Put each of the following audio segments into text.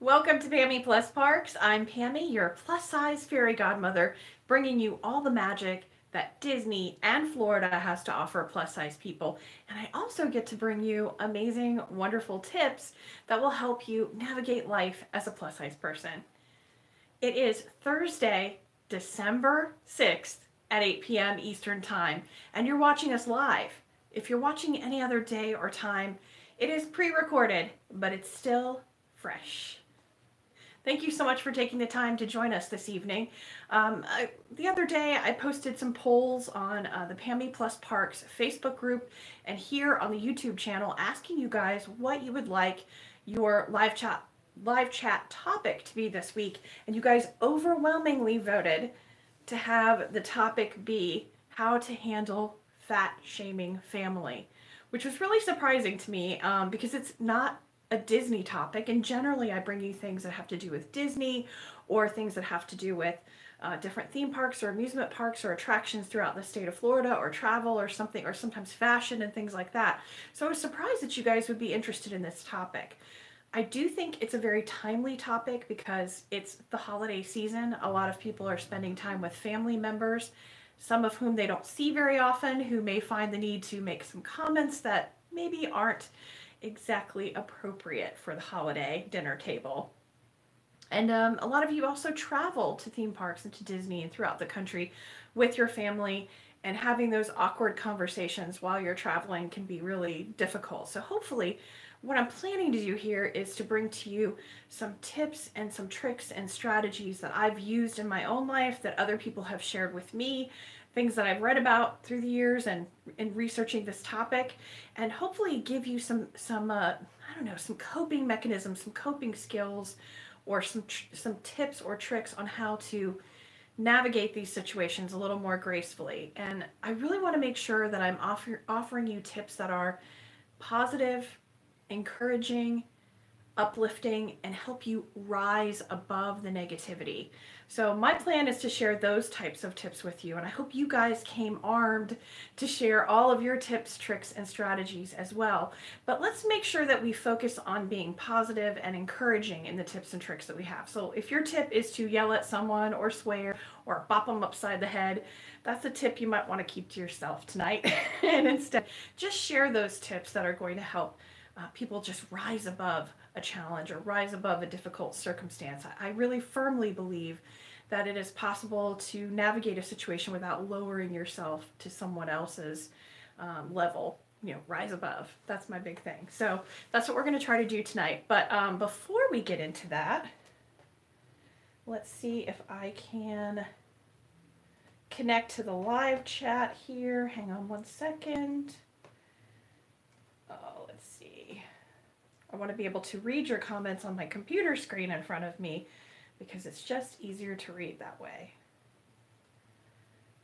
Welcome to Pammie Plus Parks. I'm Pammie, your plus size fairy godmother, bringing you all the magic that Disney and Florida has to offer plus size people. And I also get to bring you amazing, wonderful tips that will help you navigate life as a plus size person. It is Thursday, December 6th at 8 p.m. Eastern Time, and you're watching us live. If you're watching any other day or time, it is pre recorded, but it's still fresh. Thank you so much for taking the time to join us this evening. The other day, I posted some polls on the Pammie Plus Parks Facebook group and here on the YouTube channel, asking you guys what you would like your live chat topic to be this week, and you guys overwhelmingly voted to have the topic be how to handle fat shaming family, which was really surprising to me because it's not a Disney topic, and generally I bring you things that have to do with Disney or things that have to do with different theme parks or amusement parks or attractions throughout the state of Florida, or travel or something, or sometimes fashion and things like that. So I was surprised that you guys would be interested in this topic. I do think it's a very timely topic because it's the holiday season. A lot of people are spending time with family members, some of whom they don't see very often, who may find the need to make some comments that maybe aren't exactly appropriate for the holiday dinner table. And a lot of you also travel to theme parks and to Disney and throughout the country with your family, and having those awkward conversations while you're traveling can be really difficult. So hopefully what I'm planning to do here is to bring to you some tips and some tricks and strategies that I've used in my own life, that other people have shared with me, things that I've read about through the years and in researching this topic, and hopefully give you some I don't know, some coping mechanisms, some coping skills, or some tips or tricks on how to navigate these situations a little more gracefully. And I really want to make sure that I'm offering you tips that are positive, encouraging, uplifting, and help you rise above the negativity. So my plan is to share those types of tips with you, and I hope you guys came armed to share all of your tips, tricks, and strategies as well. But let's make sure that we focus on being positive and encouraging in the tips and tricks that we have. So if your tip is to yell at someone or swear or bop them upside the head, that's a tip you might want to keep to yourself tonight. And instead, just share those tips that are going to help people just rise above a challenge or rise above a difficult circumstance. I really firmly believe that it is possible to navigate a situation without lowering yourself to someone else's level. You know, rise above. That's my big thing. So that's what we're going to try to do tonight. But before we get into that, let's see if I can connect to the live chat here. Hang on one second. Oh, let's see. I want to be able to read your comments on my computer screen in front of me because it's just easier to read that way.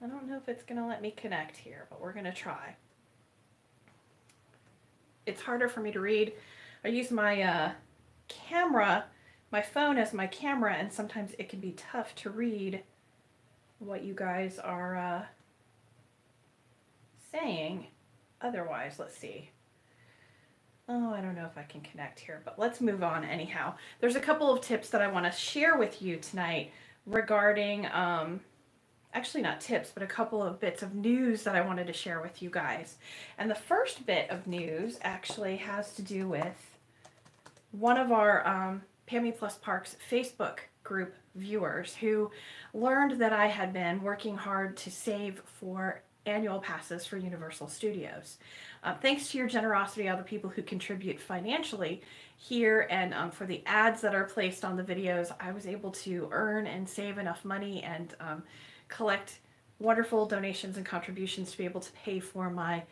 I don't know if it's going to let me connect here, but we're going to try. It's harder for me to read. I use my camera, my phone as my camera, and sometimes it can be tough to read what you guys are saying otherwise. Let's see. Oh, I don't know if I can connect here, but let's move on anyhow. There's a couple of tips that I want to share with you tonight regarding, actually not tips, but a couple of bits of news that I wanted to share with you guys. And the first bit of news actually has to do with one of our Pammie Plus Parks Facebook group viewers who learned that I had been working hard to save for annual passes for Universal Studios. Thanks to your generosity, all the people who contribute financially here, and for the ads that are placed on the videos, I was able to earn and save enough money and collect wonderful donations and contributions to be able to pay for my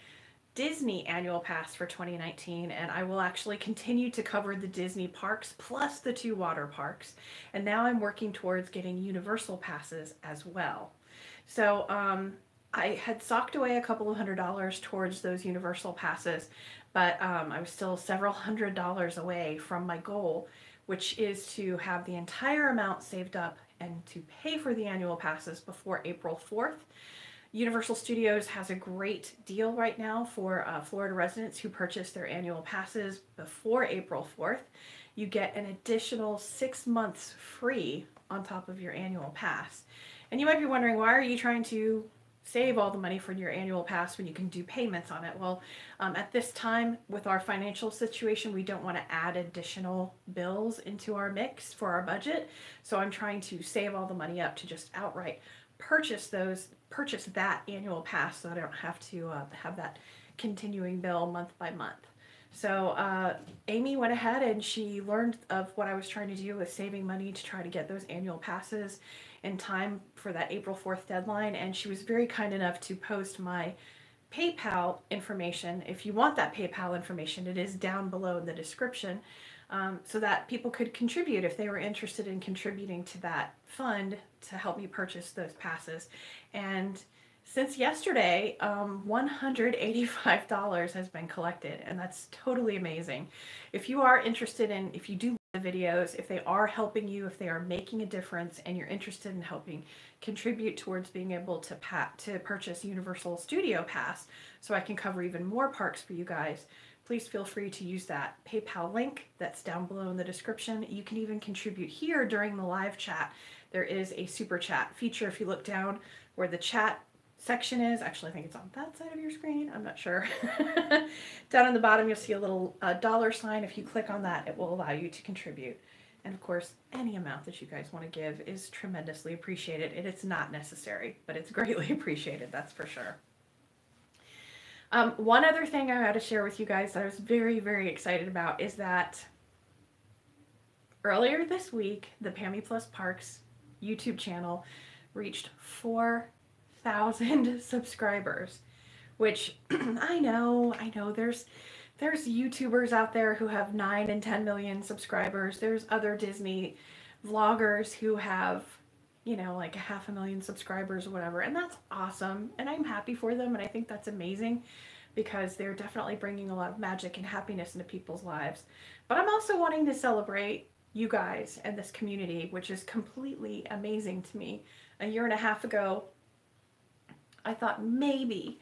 Disney annual pass for 2019, and I will actually continue to cover the Disney parks plus the 2 water parks. And now I'm working towards getting Universal passes as well. So I had socked away a couple of $100s towards those Universal passes, but I was still several $100s away from my goal, which is to have the entire amount saved up and to pay for the annual passes before April 4th. Universal Studios has a great deal right now for Florida residents who purchase their annual passes before April 4th. You get an additional 6 months free on top of your annual pass. And you might be wondering, why are you trying to save all the money for your annual pass when you can do payments on it? Well, at this time with our financial situation, we don't want to add additional bills into our mix for our budget. So I'm trying to save all the money up to just outright purchase that annual pass so I don't have to have that continuing bill month by month. So Amy went ahead and she learned of what I was trying to do with saving money to try to get those annual passes in time for that April 4th deadline, and she was very kind enough to post my PayPal information. If you want that PayPal information, it is down below in the description, so that people could contribute if they were interested in contributing to that fund to help me purchase those passes. And since yesterday, $185 has been collected, and that's totally amazing. If you are interested in, if you do the videos, if they are helping you, if they are making a difference, and you're interested in helping contribute towards being able to purchase Universal Studio Pass so I can cover even more parks for you guys, please feel free to use that PayPal link that's down below in the description. You can even contribute here during the live chat. There is a super chat feature. If you look down where the chat section is, actually I think it's on that side of your screen, I'm not sure. Down on the bottom you'll see a little dollar sign. If you click on that, it will allow you to contribute. And of course, any amount that you guys want to give is tremendously appreciated. And it's not necessary, but it's greatly appreciated, that's for sure. One other thing I had to share with you guys that I was very, very excited about is that earlier this week, the Pammie Plus Parks YouTube channel reached 4,000 subscribers, which I know there's YouTubers out there who have 9 and 10 million subscribers. There's other Disney vloggers who have, you know, like 500,000 subscribers or whatever, and that's awesome, and I'm happy for them, and I think that's amazing because they're definitely bringing a lot of magic and happiness into people's lives. But I'm also wanting to celebrate you guys and this community, which is completely amazing to me. A year and a half ago, I thought maybe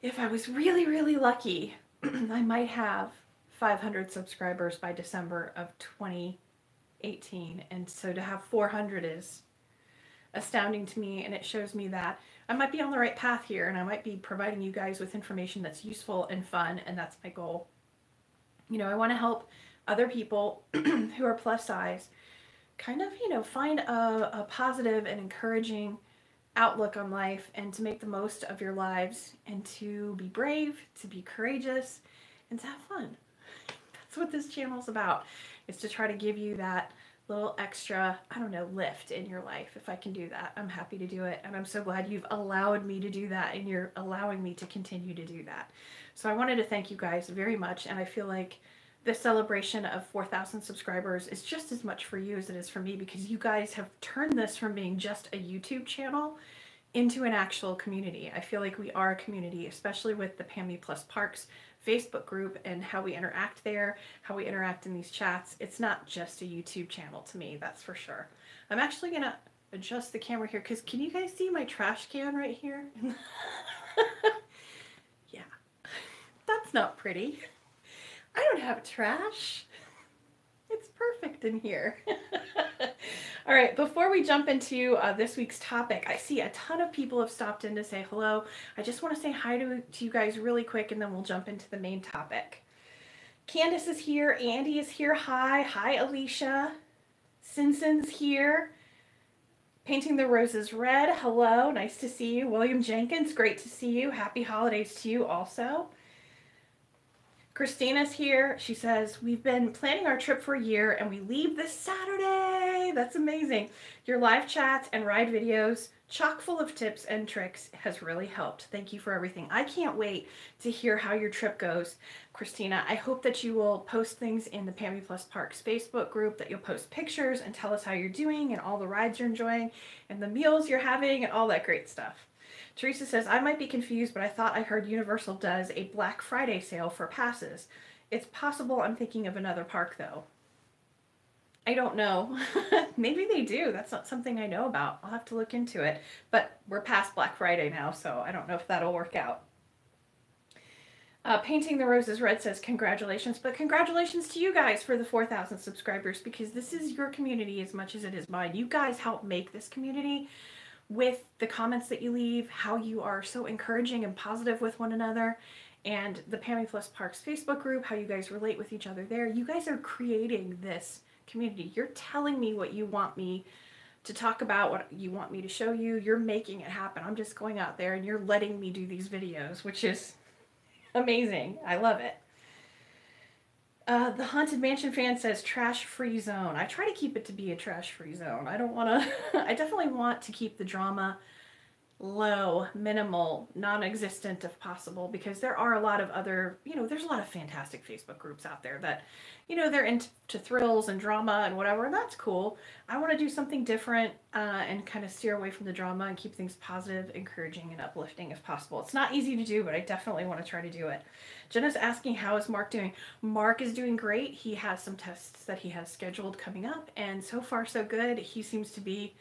if I was really, really lucky, I might have 500 subscribers by December of 2018. And so to have 400 is astounding to me, and it shows me that I might be on the right path here, and I might be providing you guys with information that's useful and fun, and that's my goal. You know, I want to help other people who are plus size kind of, you know, find a positive and encouraging outlook on life, and to make the most of your lives, and to be brave, to be courageous, and to have fun. That's what this channel is about. It's to try to give you that little extra, I don't know, lift in your life. If I can do that, I'm happy to do it, and I'm so glad you've allowed me to do that, and you're allowing me to continue to do that. So I wanted to thank you guys very much, and I feel like this celebration of 4,000 subscribers is just as much for you as it is for me, because you guys have turned this from being just a YouTube channel into an actual community. I feel like we are a community, especially with the Pammie Plus Parks Facebook group and how we interact there, how we interact in these chats. It's not just a YouTube channel to me, that's for sure. I'm actually gonna adjust the camera here, because can you guys see my trash can right here? Yeah, that's not pretty. I don't have trash. It's perfect in here. All right, before we jump into this week's topic, I see a ton of people have stopped in to say hello. I just want to say hi to you guys really quick, and then we'll jump into the main topic. Candace is here. Andy is here. Hi. Hi, Alicia. Simpson's here. Painting the Roses Red. Hello. Nice to see you. William Jenkins, great to see you. Happy holidays to you also. Christina's here. She says, we've been planning our trip for a year and we leave this Saturday. That's amazing. Your live chats and ride videos, chock full of tips and tricks, has really helped. Thank you for everything. I can't wait to hear how your trip goes, Christina. I hope that you will post things in the Pammie Plus Parks Facebook group, that you'll post pictures and tell us how you're doing and all the rides you're enjoying and the meals you're having and all that great stuff. Teresa says, I might be confused, but I thought I heard Universal does a Black Friday sale for passes. It's possible I'm thinking of another park, though. I don't know. Maybe they do. That's not something I know about. I'll have to look into it. But we're past Black Friday now, so I don't know if that'll work out. Painting the Roses Red says congratulations, but congratulations to you guys for the 4,000 subscribers, because this is your community as much as it is mine. You guys help make this community with the comments that you leave, how you are so encouraging and positive with one another, and the Pammie Plus Parks Facebook group, how you guys relate with each other there. You guys are creating this community. You're telling me what you want me to talk about, what you want me to show you. You're making it happen. I'm just going out there and you're letting me do these videos, which is amazing. I love it. The Haunted Mansion fan says trash-free zone. I try to keep it to be a trash-free zone. I don't want to, I definitely want to keep the drama low, minimal, non-existent if possible, because there are a lot of other, there's a lot of fantastic Facebook groups out there that, they're into thrills and drama and whatever, and that's cool. I want to do something different and kind of steer away from the drama and keep things positive, encouraging, and uplifting if possible. It's not easy to do, but I definitely want to try to do it. Jenna's asking, how is Mark doing? Mark is doing great. He has some tests that he has scheduled coming up, and so far so good. He seems to be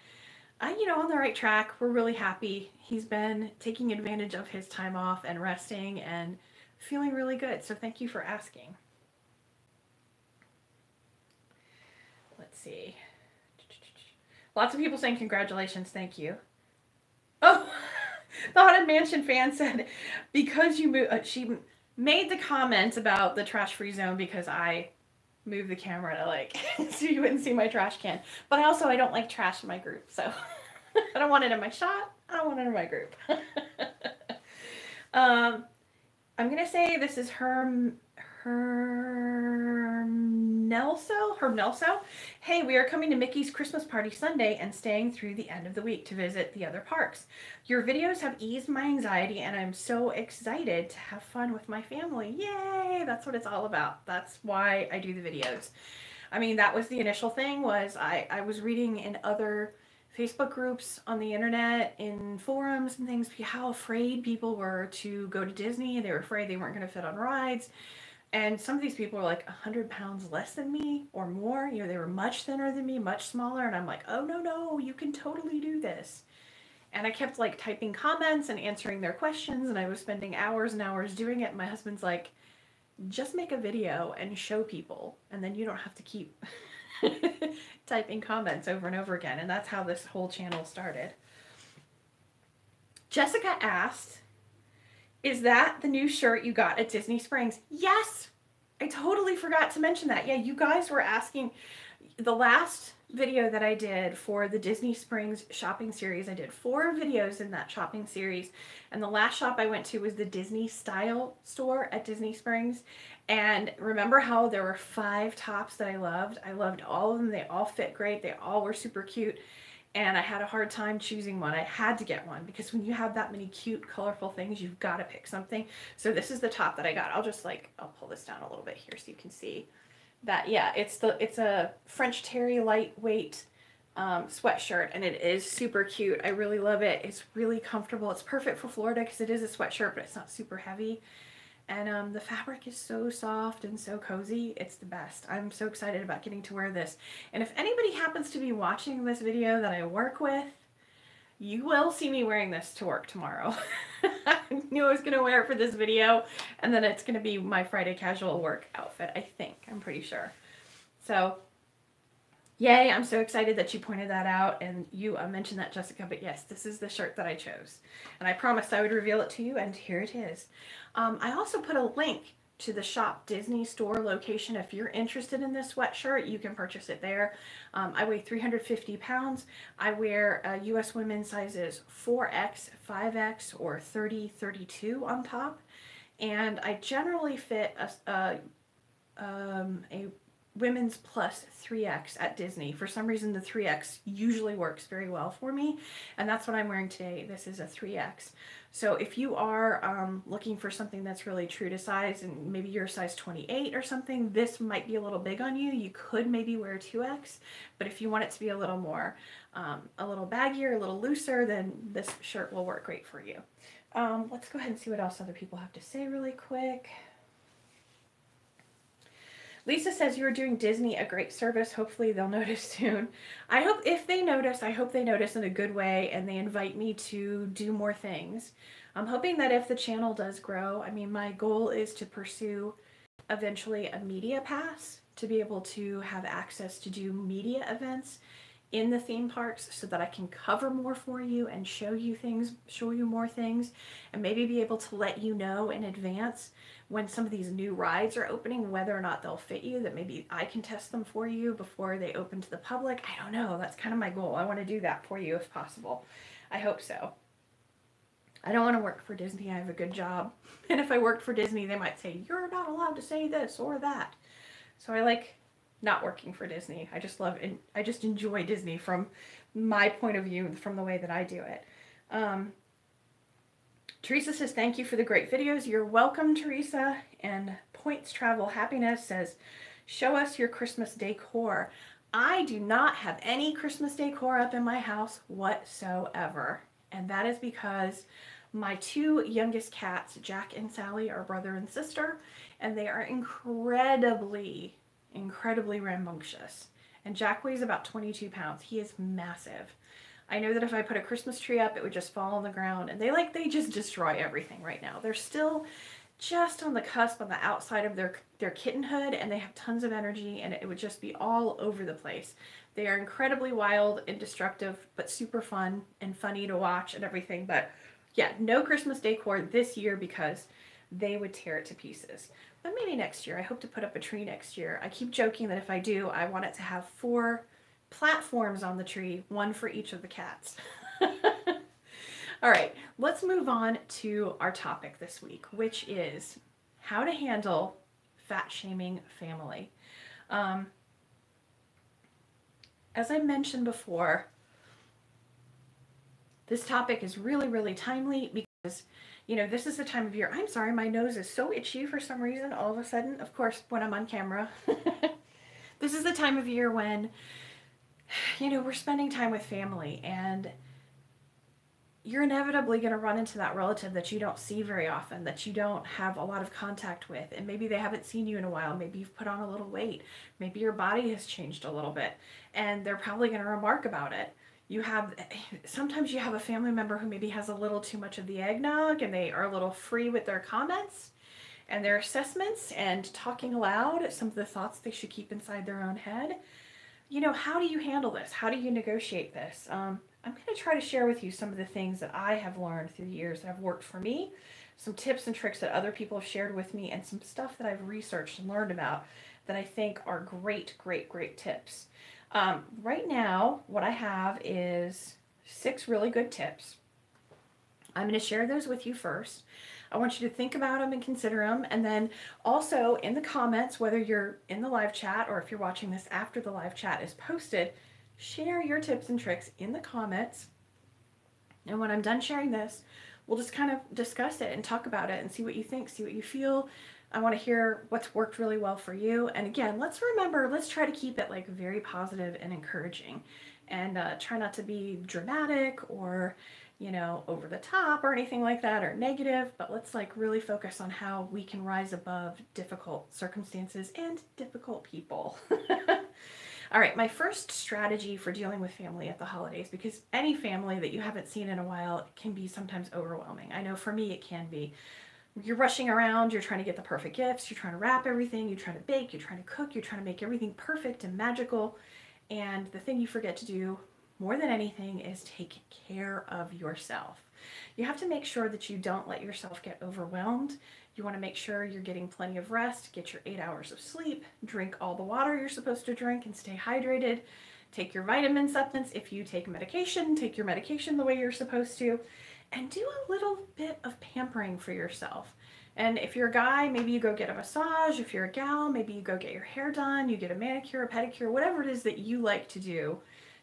on the right track. We're really happy. He's been taking advantage of his time off and resting and feeling really good. So thank you for asking. Let's see. Lots of people saying congratulations. Thank you. Oh, the Haunted Mansion fan said, because you moved, she made the comment about the trash-free zone because I move the camera to so you wouldn't see my trash can. But I don't like trash in my group, so I don't want it in my shot. I don't want it in my group. I'm gonna say this is Herm Nelso. Hey, we are coming to Mickey's Christmas party Sunday and staying through the end of the week to visit the other parks. Your videos have eased my anxiety and I'm so excited to have fun with my family. Yay! That's what it's all about. That's why I do the videos. I mean, that was the initial thing, was I was reading in other Facebook groups on the internet, in forums and things, how afraid people were to go to Disney. They were afraid they weren't going to fit on rides. And some of these people were like 100 pounds less than me or more. They were much thinner than me, much smaller. And I'm like, oh, no, you can totally do this. And I kept typing comments and answering their questions. And I was spending hours and hours doing it. And my husband's like, just make a video and show people. And then you don't have to keep typing comments over and over again. And that's how this whole channel started. Jessica asked, is that the new shirt you got at Disney Springs? Yes! I totally forgot to mention that. Yeah, you guys were asking. The last video that I did for the Disney Springs shopping series, I did 4 videos in that shopping series. And the last shop I went to was the Disney Style store at Disney Springs. And remember how there were 5 tops that I loved? I loved all of them. They all fit great. They all were super cute. And I had a hard time choosing one. I had to get one because when you have that many cute, colorful things, you've got to pick something. So this is the top that I got. I'll pull this down a little bit here so you can see that. Yeah, it's a French terry lightweight sweatshirt, and it is super cute. I really love it. It's really comfortable. It's perfect for Florida because it is a sweatshirt, but it's not super heavy. And the fabric is so soft and so cozy. It's the best. I'm so excited about getting to wear this. And if anybody happens to be watching this video that I work with, you will see me wearing this to work tomorrow. I knew I was going to wear it for this video, and then it's going to be my Friday casual work outfit, I think. I'm pretty sure. So, yay, I'm so excited that you pointed that out, and you mentioned that, Jessica, but yes, this is the shirt that I chose. And I promised I would reveal it to you, and here it is. I also put a link to the Shop Disney store location. If you're interested in this sweatshirt, you can purchase it there. I weigh 350 pounds. I wear US women's sizes 4X, 5X, or 30, 32 on top. And I generally fit a women's plus 3X at Disney. For some reason, the 3X usually works very well for me, and that's what I'm wearing today. This is a 3X. So if you are looking for something that's really true to size, and maybe you're a size 28 or something, this might be a little big on you. You could maybe wear a 2X, but if you want it to be a little more, a little baggier, a little looser, then this shirt will work great for you. Let's go ahead and see what else other people have to say really quick. Lisa says you are doing Disney a great service. Hopefully they'll notice soon. I hope if they notice, I hope they notice in a good way and they invite me to do more things. I'm hoping that if the channel does grow, I mean, my goal is to pursue eventually a media pass to be able to have access to do media events in the theme parks so that I can cover more for you and show you things, show you more things, and maybe be able to let you know in advance when some of these new rides are opening, whether or not they'll fit you, that maybe I can test them for you before they open to the public. I don't know. That's kind of my goal. I want to do that for you if possible. I hope so. I don't want to work for Disney. I have a good job. And if I worked for Disney, they might say, you're not allowed to say this or that. So I like not working for Disney. I just enjoy Disney from my point of view, from the way that I do it. Teresa says, thank you for the great videos. You're welcome, Teresa. And Points Travel Happiness says, show us your Christmas decor. I do not have any Christmas decor up in my house whatsoever. And that is because my two youngest cats, Jack and Sally, are brother and sister, and they are incredibly rambunctious. And Jack weighs about 22 pounds. He is massive. I know that if I put a Christmas tree up, it would just fall on the ground, and they just destroy everything right now. They're still just on the cusp on the outside of their kittenhood, and they have tons of energy, and it would just be all over the place. They are incredibly wild and destructive, but super fun and funny to watch and everything. But yeah, no Christmas decor this year because they would tear it to pieces. But maybe next year. I hope to put up a tree next year. I keep joking that if I do, I want it to have 4 platforms on the tree, 1 for each of the cats. All right, let's move on to our topic this week, which is how to handle fat-shaming family. As I mentioned before, this topic is really timely because, you know, this is the time of year. I'm sorry, my nose is so itchy for some reason all of a sudden, of course, when I'm on camera. This is the time of year when, you know, we're spending time with family, and you're inevitably going to run into that relative that you don't see very often, that you don't have a lot of contact with, and maybe they haven't seen you in a while. Maybe you've put on a little weight. Maybe your body has changed a little bit, and they're probably going to remark about it. Sometimes you have a family member who maybe has a little too much of the eggnog, and they are a little free with their comments and their assessments and talking aloud some of the thoughts they should keep inside their own head. You know, how do you handle this? How do you negotiate this? I'm going to try to share with you some of the things that I have learned through the years that have worked for me, some tips and tricks that other people have shared with me, and some stuff that I've researched and learned about that I think are great tips. Right now, what I have is 6 really good tips. I'm going to share those with you first. I want you to think about them and consider them. And then also in the comments, whether you're in the live chat or if you're watching this after the live chat is posted, share your tips and tricks in the comments. And when I'm done sharing this, we'll just kind of discuss it and talk about it and see what you think, see what you feel. I want to hear what's worked really well for you. And again, let's try to keep it like very positive and encouraging, and try not to be dramatic or, you know, over the top or anything like that, or negative, but let's like really focus on how we can rise above difficult circumstances and difficult people. All right, my first strategy for dealing with family at the holidays, because any family that you haven't seen in a while can be sometimes overwhelming. I know for me it can be. You're rushing around, you're trying to get the perfect gifts, you're trying to wrap everything, you're trying to bake, you're trying to cook, you're trying to make everything perfect and magical. And the thing you forget to do more than anything is take care of yourself. You have to make sure that you don't let yourself get overwhelmed. You want to make sure you're getting plenty of rest, get your 8 hours of sleep, drink all the water you're supposed to drink and stay hydrated, take your vitamin supplements. If you take medication, take your medication the way you're supposed to, and do a little bit of pampering for yourself. And if you're a guy, maybe you go get a massage. If you're a gal, maybe you go get your hair done, you get a manicure, a pedicure, whatever it is that you like to do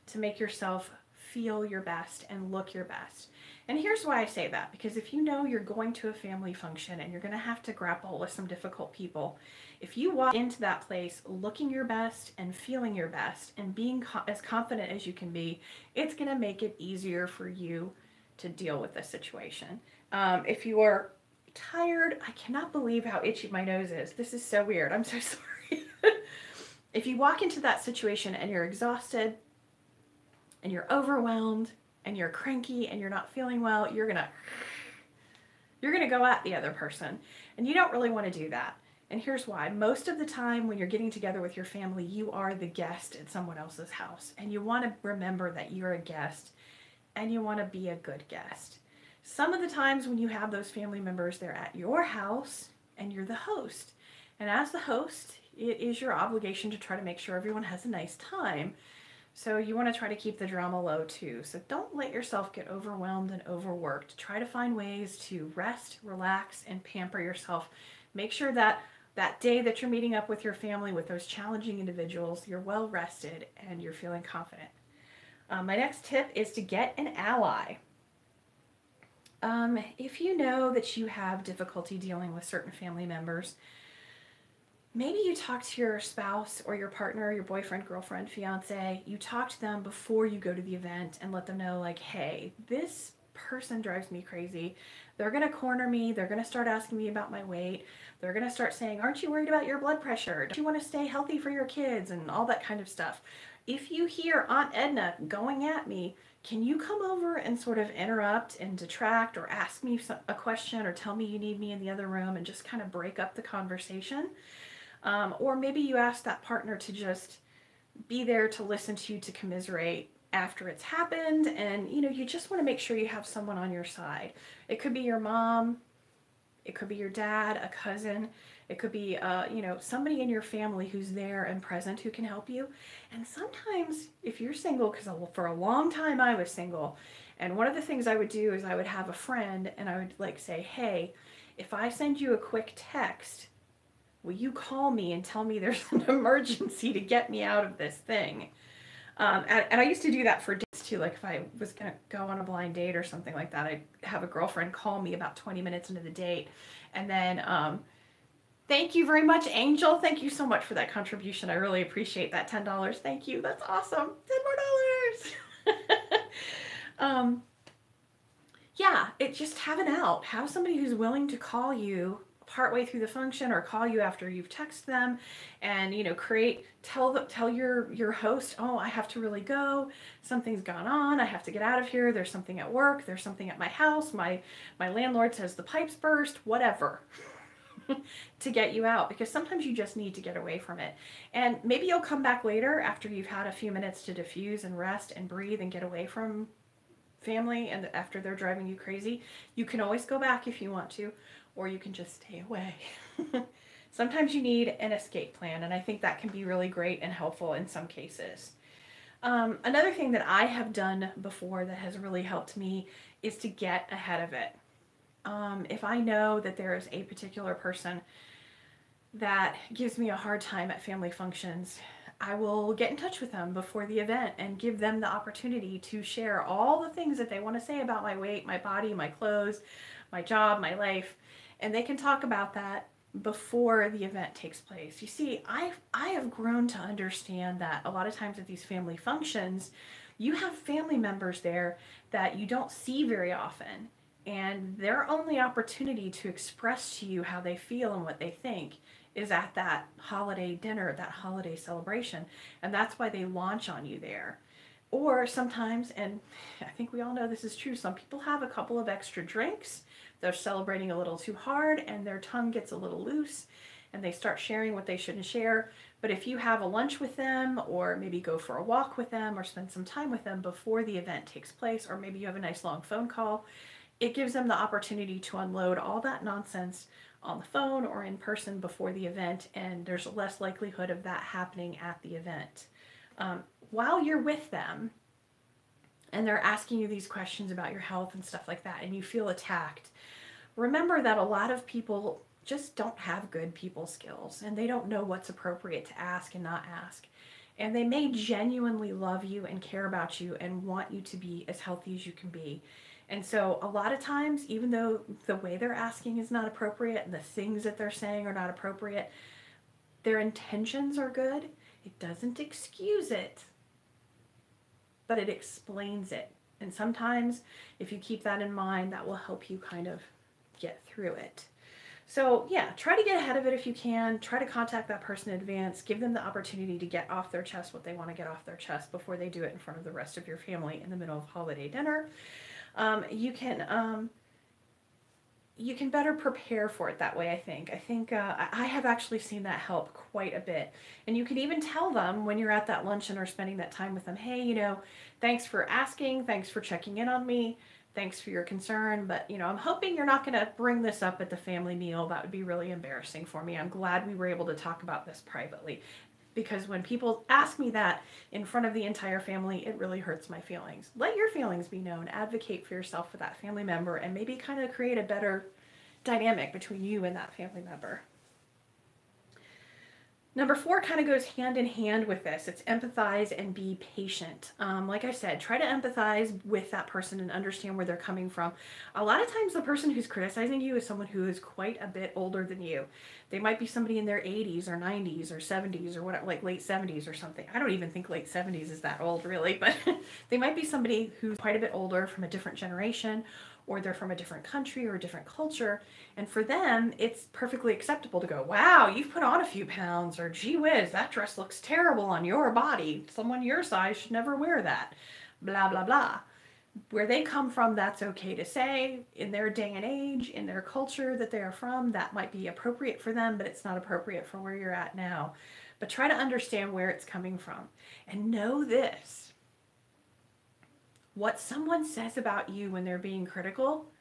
to make yourself feel your best and look your best. And here's why I say that, because if you know you're going to a family function and you're going to have to grapple with some difficult people, if you walk into that place looking your best and feeling your best and being as confident as you can be, it's going to make it easier for you to deal with the situation. If you are tired, I cannot believe how itchy my nose is. This is so weird. I'm so sorry. If you walk into that situation and you're exhausted and you're overwhelmed and you're cranky and you're not feeling well, you're gonna go at the other person, and you don't really want to do that. And here's why. Most of the time when you're getting together with your family, you are the guest at someone else's house, and you want to remember that you're a guest and you want to be a good guest. Some of the times when you have those family members, they're at your house and you're the host. And as the host, it is your obligation to try to make sure everyone has a nice time. So you want to try to keep the drama low too. So don't let yourself get overwhelmed and overworked. Try to find ways to rest, relax, and pamper yourself. Make sure that that day that you're meeting up with your family, with those challenging individuals, you're well rested and you're feeling confident. My next tip is to get an ally. If you know that you have difficulty dealing with certain family members, maybe you talk to your spouse or your partner, your boyfriend, girlfriend, fiance, you talk to them before you go to the event and let them know, like, hey, this person drives me crazy. They're going to corner me. They're going to start asking me about my weight. They're going to start saying, aren't you worried about your blood pressure? Don't you want to stay healthy for your kids? And all that kind of stuff. If you hear Aunt Edna going at me, can you come over and sort of interrupt and detract, or ask me a question, or tell me you need me in the other room, and just kind of break up the conversation? Or maybe you ask that partner to just be there to listen to you, to commiserate after it's happened. And you just want to make sure you have someone on your side. It could be your mom, it could be your dad, a cousin, it could be somebody in your family who's there and present who can help you. And sometimes if you're single, because for a long time I was single, and one of the things I would do is I would have a friend and I would say, hey, if I send you a quick text, will you call me and tell me there's an emergency to get me out of this thing? And I used to do that for dates too. Like if I was going to go on a blind date or something like that, I'd have a girlfriend call me about 20 minutes into the date. And then, thank you very much, Angel. Thank you so much for that contribution. I really appreciate that. $10. Thank you. That's awesome. $10 more. Yeah, just have an out. Have somebody who's willing to call you partway through the function, or call you after you've texted them, and tell your host, oh, I have to really go, something's gone on, I have to get out of here, there's something at work, there's something at my house, my landlord says the pipes burst, whatever. To get you out, because sometimes you just need to get away from it. And maybe you'll come back later after you've had a few minutes to diffuse and rest and breathe and get away from family, and after they're driving you crazy. You can always go back if you want to, or you can just stay away. Sometimes you need an escape plan, and I think that can be really great and helpful in some cases. Another thing that I have done before that has really helped me is to get ahead of it. If I know that there is a particular person that gives me a hard time at family functions, I will get in touch with them before the event and give them the opportunity to share all the things that they want to say about my weight, my body, my clothes, my job, my life, and they can talk about that before the event takes place. You see, I have grown to understand that a lot of times at these family functions, you have family members there that you don't see very often, and their only opportunity to express to you how they feel and what they think is at that holiday dinner, that holiday celebration. And that's why they launch on you there. Or sometimes, and I think we all know this is true, some people have a couple of extra drinks, they're celebrating a little too hard, and their tongue gets a little loose, and they start sharing what they shouldn't share. But if you have a lunch with them, or maybe go for a walk with them, or spend some time with them before the event takes place, or maybe you have a nice long phone call, it gives them the opportunity to unload all that nonsense on the phone or in person before the event, and there's less likelihood of that happening at the event. While you're with them and they're asking you these questions about your health and stuff like that, and you feel attacked, remember that a lot of people just don't have good people skills, and they don't know what's appropriate to ask and not ask. And they may genuinely love you and care about you and want you to be as healthy as you can be. And so a lot of times, even though the way they're asking is not appropriate and the things that they're saying are not appropriate, their intentions are good. It doesn't excuse it, but it explains it. And sometimes if you keep that in mind, that will help you kind of get through it. So yeah, try to get ahead of it if you can. Try to contact that person in advance. Give them the opportunity to get off their chest what they want to get off their chest before they do it in front of the rest of your family in the middle of holiday dinner. You can you can better prepare for it that way, I think. I have actually seen that help quite a bit. And you can even tell them when you're at that luncheon or spending that time with them, hey, thanks for asking, thanks for checking in on me, thanks for your concern, but, I'm hoping you're not going to bring this up at the family meal. That would be really embarrassing for me. I'm glad we were able to talk about this privately. Because when people ask me that in front of the entire family, it really hurts my feelings. Let your feelings be known. Advocate for yourself for that family member and maybe kind of create a better dynamic between you and that family member. Number 4 kind of goes hand in hand with this. It's empathize and be patient. Like I said, try to empathize with that person and understand where they're coming from. A lot of times the person who's criticizing you is someone who is quite a bit older than you. They might be somebody in their 80s or 90s or 70s or whatever, like late 70s or something. I don't even think late 70s is that old really, but they might be somebody who's quite a bit older from a different generation, or they're from a different country or a different culture. And for them, it's perfectly acceptable to go, wow, you've put on a few pounds, or gee whiz, that dress looks terrible on your body. Someone your size should never wear that. Blah, blah, blah. Where they come from, that's okay to say. In their day and age, in their culture that they are from, that might be appropriate for them, but it's not appropriate for where you're at now. But try to understand where it's coming from. And know this. What someone says about you when they're being critical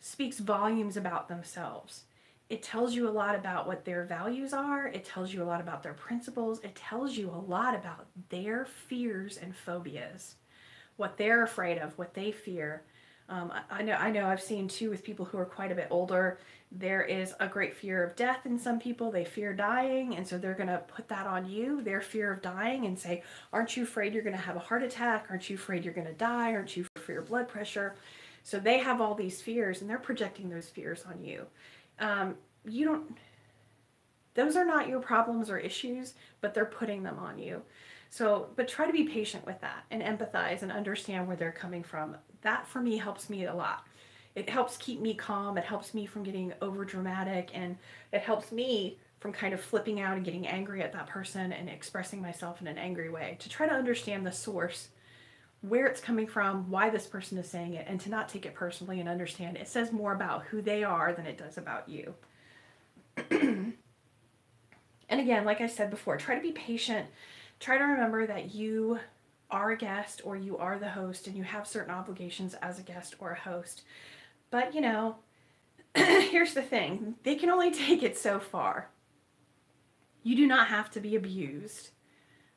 speaks volumes about themselves. It tells you a lot about what their values are. It tells you a lot about their principles. It tells you a lot about their fears and phobias, what they're afraid of, what they fear. I know I've seen too with people who are quite a bit older, there is a great fear of death in some people. They fear dying, and so they're going to put that on you, their fear of dying, and say, aren't you afraid you're going to have a heart attack? Aren't you afraid you're going to die? Aren't you afraid for your blood pressure? So they have all these fears, and they're projecting those fears on you. Those are not your problems or issues, but they're putting them on you. So, but try to be patient with that and empathize and understand where they're coming from. That for me helps me a lot. It helps keep me calm. It helps me from getting over dramatic, and it helps me from kind of flipping out and getting angry at that person and expressing myself in an angry way, to try to understand the source, where it's coming from, why this person is saying it, and to not take it personally and understand it says more about who they are than it does about you. And again, like I said before, try to be patient. Try to remember that you are a guest or you are the host, and you have certain obligations as a guest or a host. But, here's the thing. They can only take it so far. You do not have to be abused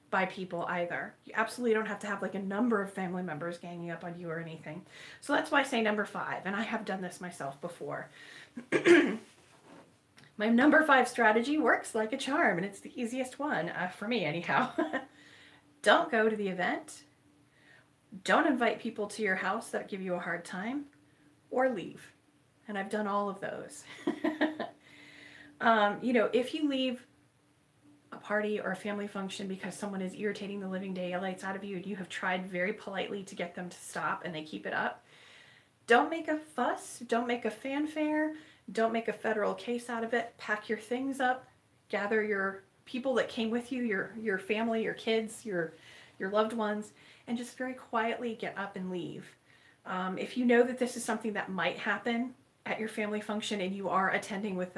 by people either. You absolutely don't have to have like a number of family members ganging up on you or anything. So that's why I say number 5, and I have done this myself before. My number 5 strategy works like a charm, and it's the easiest one, for me anyhow. Don't go to the event. Don't invite people to your house that give you a hard time, or leave. And I've done all of those. If you leave a party or a family function because someone is irritating the living daylights out of you and you have tried very politely to get them to stop and they keep it up, don't make a fuss, don't make a fanfare, don't make a federal case out of it. Pack your things up, gather your people that came with you, your family, your kids, your loved ones, and just very quietly get up and leave. If you know that this is something that might happen at your family function and you are attending with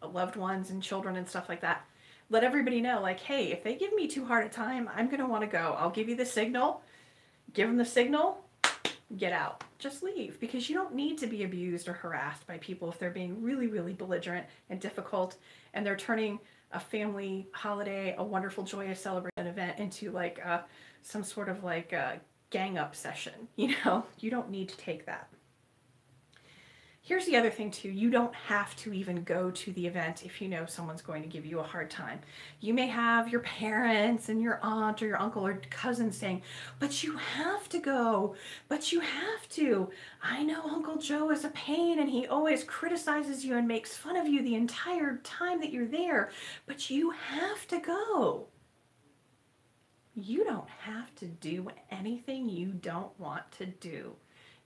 loved ones and children and stuff like that, let everybody know, like, hey, if they give me too hard a time, I'm going to want to go. I'll give you the signal. Give them the signal. Get out. Just leave, because you don't need to be abused or harassed by people if they're being really, really belligerent and difficult, and they're turning a family holiday, a wonderful, joyous celebration event into like some sort of like a gang up session. You don't need to take that. Here's the other thing too. You don't have to even go to the event if you know someone's going to give you a hard time. You may have your parents and your aunt or your uncle or cousin saying, but you have to go, but you have to. I know Uncle Joe is a pain and he always criticizes you and makes fun of you the entire time that you're there, but you have to go. You don't have to do anything you don't want to do.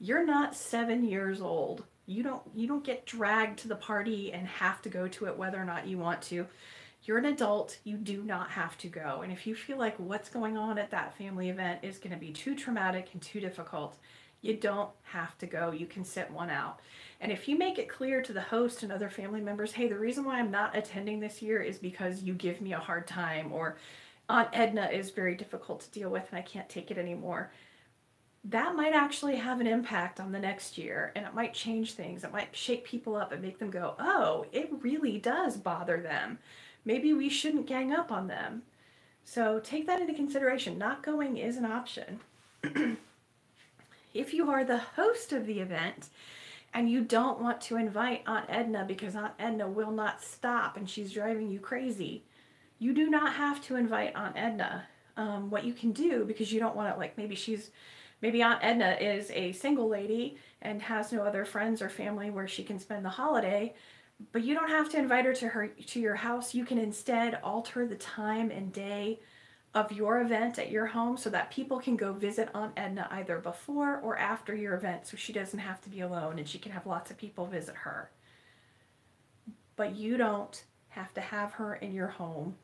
You're not 7 years old. You don't get dragged to the party and have to go to it whether or not you want to. You're an adult, you do not have to go. And if you feel like what's going on at that family event is going to be too traumatic and too difficult, you don't have to go. You can sit one out. And if you make it clear to the host and other family members, hey, the reason why I'm not attending this year is because you give me a hard time, or Aunt Edna is very difficult to deal with and I can't take it anymore, that might actually have an impact on the next year, and it might change things. It might shake people up and make them go, oh, it really does bother them. Maybe we shouldn't gang up on them. So take that into consideration. Not going is an option. If you are the host of the event and you don't want to invite Aunt Edna because Aunt Edna will not stop and she's driving you crazy, you do not have to invite Aunt Edna. What you can do, because you don't want to, like, maybe Aunt Edna is a single lady and has no other friends or family where she can spend the holiday, but you don't have to invite her to your house. You can instead alter the time and day of your event at your home so that people can go visit Aunt Edna either before or after your event, so she doesn't have to be alone and she can have lots of people visit her. But you don't have to have her in your home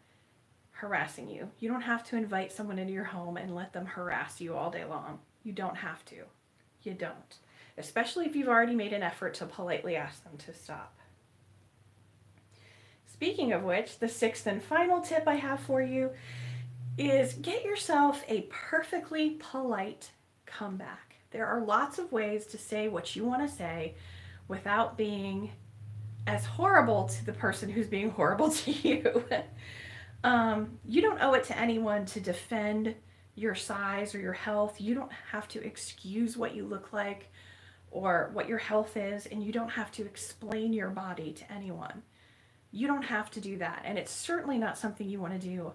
harassing you. You don't have to invite someone into your home and let them harass you all day long. You don't have to. You don't. Especially if you've already made an effort to politely ask them to stop. Speaking of which, the sixth and final tip I have for you is get yourself a perfectly polite comeback. There are lots of ways to say what you want to say without being as horrible to the person who's being horrible to you. You don't owe it to anyone to defend your size or your health. You don't have to excuse what you look like or what your health is, and you don't have to explain your body to anyone. You don't have to do that, and it's certainly not something you want to do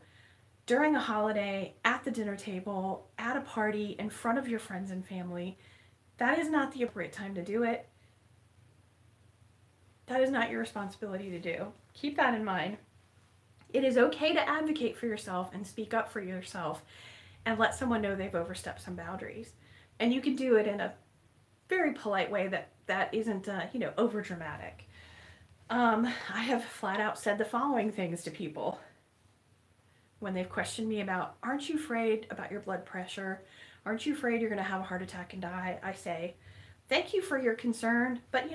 during a holiday, at the dinner table, at a party, in front of your friends and family. That is not the appropriate time to do it. That is not your responsibility to do. Keep that in mind. It is okay to advocate for yourself and speak up for yourself and let someone know they've overstepped some boundaries. And you can do it in a very polite way that isn't, over dramatic. I have flat out said the following things to people when they've questioned me about, aren't you afraid about your blood pressure? Aren't you afraid you're going to have a heart attack and die? I say, thank you for your concern, but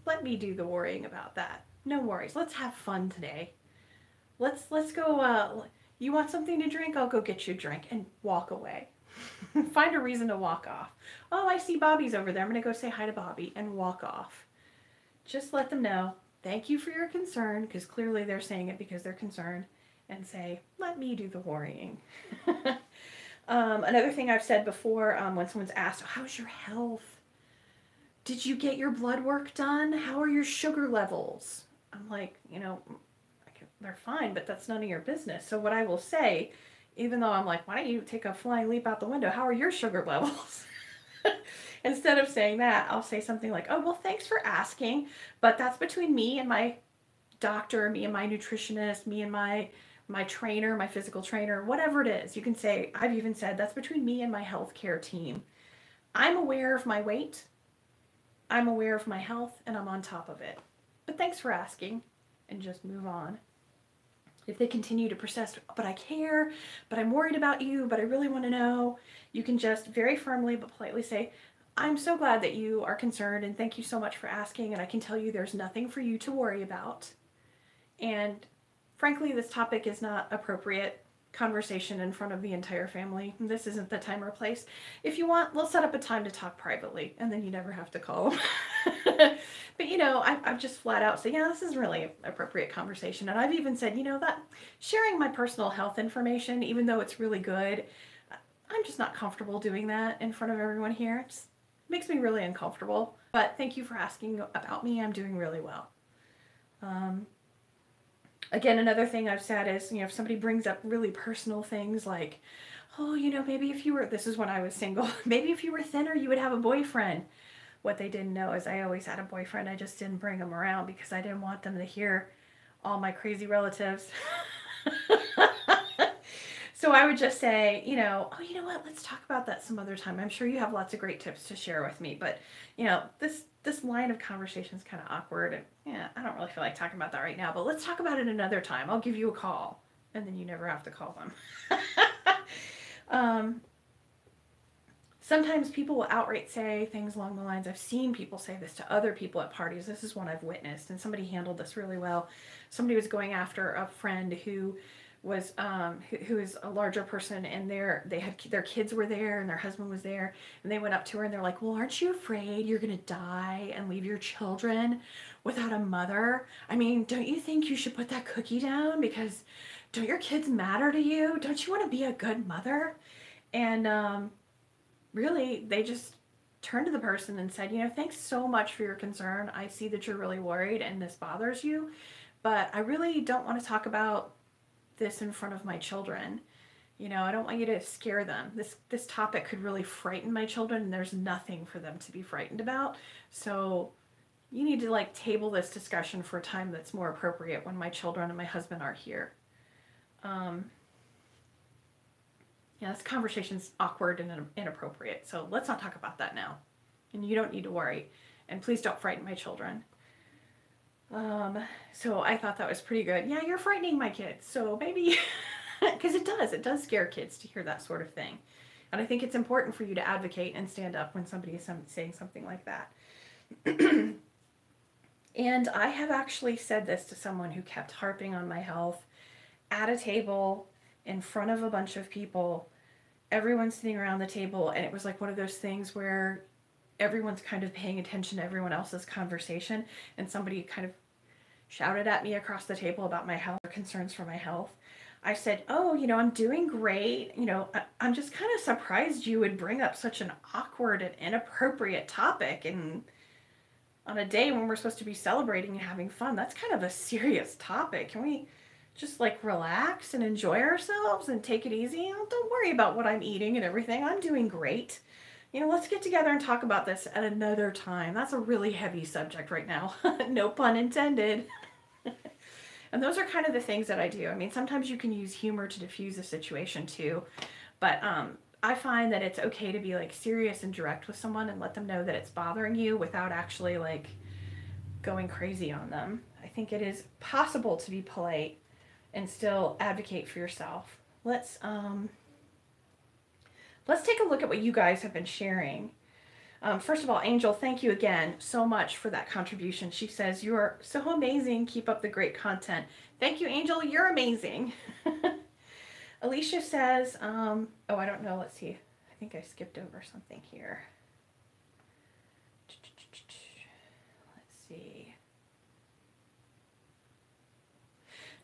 let me do the worrying about that. No worries. Let's have fun today. Let's go, you want something to drink? I'll go get you a drink, and walk away. Find a reason to walk off. Oh, I see Bobby's over there. I'm going to go say hi to Bobby, and walk off. Just let them know, thank you for your concern, because clearly they're saying it because they're concerned, and say, let me do the worrying. Another thing I've said before, when someone's asked, how's your health? Did you get your blood work done? How are your sugar levels? I'm like, they're fine, but that's none of your business. So what I will say, even though I'm like, why don't you take a flying leap out the window? How are your sugar levels? Instead of saying that, I'll say something like, oh, well, thanks for asking, but that's between me and my doctor, me and my nutritionist, me and my trainer, my physical trainer, whatever it is. You can say, I've even said, that's between me and my healthcare team. I'm aware of my weight, I'm aware of my health, and I'm on top of it. But thanks for asking, and just move on. If they continue to persist, but I care, but I'm worried about you, but I really want to know, you can just very firmly but politely say, I'm so glad that you are concerned, and thank you so much for asking, and I can tell you there's nothing for you to worry about. And frankly, this topic is not appropriate conversation in front of the entire family. This isn't the time or place. If you want, we'll set up a time to talk privately, and then you never have to call them. But I've just flat out said, yeah, this is really an appropriate conversation. And I've even said, that sharing my personal health information, even though it's really good, I'm just not comfortable doing that in front of everyone here. It just makes me really uncomfortable. But thank you for asking about me. I'm doing really well. Again, another thing I've said is, if somebody brings up really personal things like, oh, maybe if you were, this is when I was single, maybe if you were thinner, you would have a boyfriend. What they didn't know is I always had a boyfriend. I just didn't bring him around because I didn't want them to hear all my crazy relatives. So I would just say, oh, you know what? Let's talk about that some other time. I'm sure you have lots of great tips to share with me, but this line of conversation is kind of awkward, and yeah, I don't really feel like talking about that right now. But let's talk about it another time. I'll give you a call, and then you never have to call them. um, Sometimes people will outright say things along the lines. I've seen people say this to other people at parties. This is one I've witnessed, and somebody handled this really well. Somebody was going after a friend who was who is a larger person, and their kids were there and their husband was there, and they went up to her and they're like, well, aren't you afraid you're gonna die and leave your children without a mother? I mean, don't you think you should put that cookie down, because don't your kids matter to you? Don't you want to be a good mother? And really, they just turned to the person and said, thanks so much for your concern. I see that you're really worried and this bothers you, but I really don't want to talk about this in front of my children. I don't want you to scare them. This topic could really frighten my children, and there's nothing for them to be frightened about. So you need to table this discussion for a time that's more appropriate when my children and my husband are here. Yeah, this conversation's awkward and inappropriate, so let's not talk about that now. And you don't need to worry. And please don't frighten my children. So I thought that was pretty good. Yeah, you're frightening my kids, so maybe, because it does scare kids to hear that sort of thing. And I think it's important for you to advocate and stand up when somebody is saying something like that. And I have actually said this to someone who kept harping on my health at a table in front of a bunch of people, everyone's sitting around the table, and it was like one of those things where everyone's kind of paying attention to everyone else's conversation, and somebody kind of shouted at me across the table about my health or concerns for my health. I said, oh, I'm doing great. I'm just kind of surprised you would bring up such an awkward and inappropriate topic, and on a day when we're supposed to be celebrating and having fun. That's kind of a serious topic. Can we just relax and enjoy ourselves and take it easy? Don't worry about what I'm eating and everything. I'm doing great. Let's get together and talk about this at another time. That's a really heavy subject right now. No pun intended. And those are kind of the things that I do. I mean, sometimes you can use humor to diffuse a situation too, but I find that it's okay to be serious and direct with someone and let them know that it's bothering you without actually going crazy on them. I think it is possible to be polite and still advocate for yourself. Let's take a look at what you guys have been sharing. First of all, Angel, thank you again so much for that contribution. She says, you are so amazing. Keep up the great content. Thank you, Angel. You're amazing. Alicia says, oh, I don't know. Let's see. I think I skipped over something here. Let's see.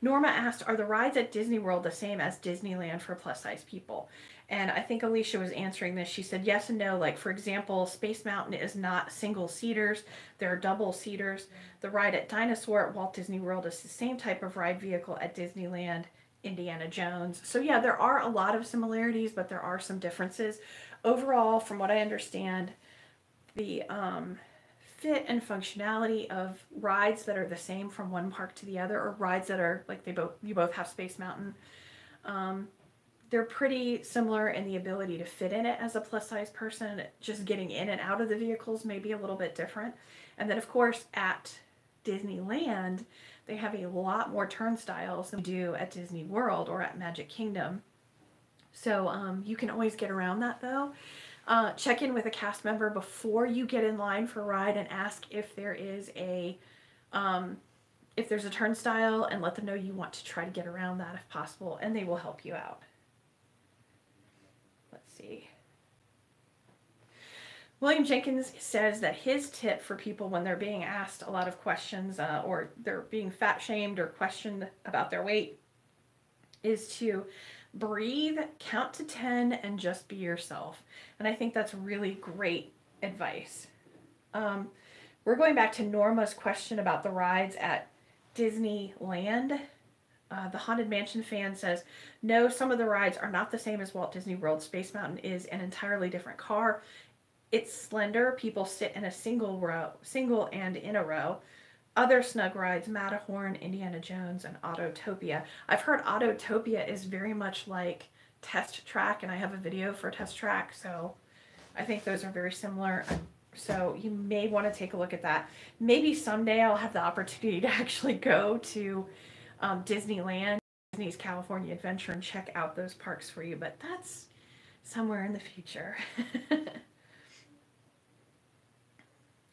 Norma asked, are the rides at Disney World the same as Disneyland for plus-size people? And I think Alicia was answering this. She said yes and no. For example, Space Mountain is not single seaters. There are double seaters. The ride at Dinosaur at Walt Disney World is the same type of ride vehicle at Disneyland, Indiana Jones. So yeah, there are a lot of similarities, but there are some differences. Overall, from what I understand, the fit and functionality of rides that are the same from one park to the other, or rides that are you both have Space Mountain, they're pretty similar in the ability to fit in it as a plus size person. Just getting in and out of the vehicles may be a little bit different. And then of course at Disneyland, they have a lot more turnstiles than we do at Disney World or at Magic Kingdom. So you can always get around that though. Check in with a cast member before you get in line for a ride and ask if there is if there's a turnstile, and let them know you want to try to get around that if possible, and they will help you out. Let's see. William Jenkins says that his tip for people when they're being asked a lot of questions or they're being fat shamed or questioned about their weight is to breathe, count to 10, and just be yourself. And I think that's really great advice. We're going back to Norma's question about the rides at Disneyland. The Haunted Mansion fan says, no, some of the rides are not the same as Walt Disney World. Space Mountain is an entirely different car. It's slender. People sit in a single and in a row. Other snug rides, Matterhorn, Indiana Jones, and Autotopia. I've heard Autotopia is very much like test track, and I have a video for test track, so I think those are very similar. So you may want to take a look at that. Maybe someday I'll have the opportunity to actually go to Disneyland, Disney's California Adventure, and check out those parks for you, but that's somewhere in the future.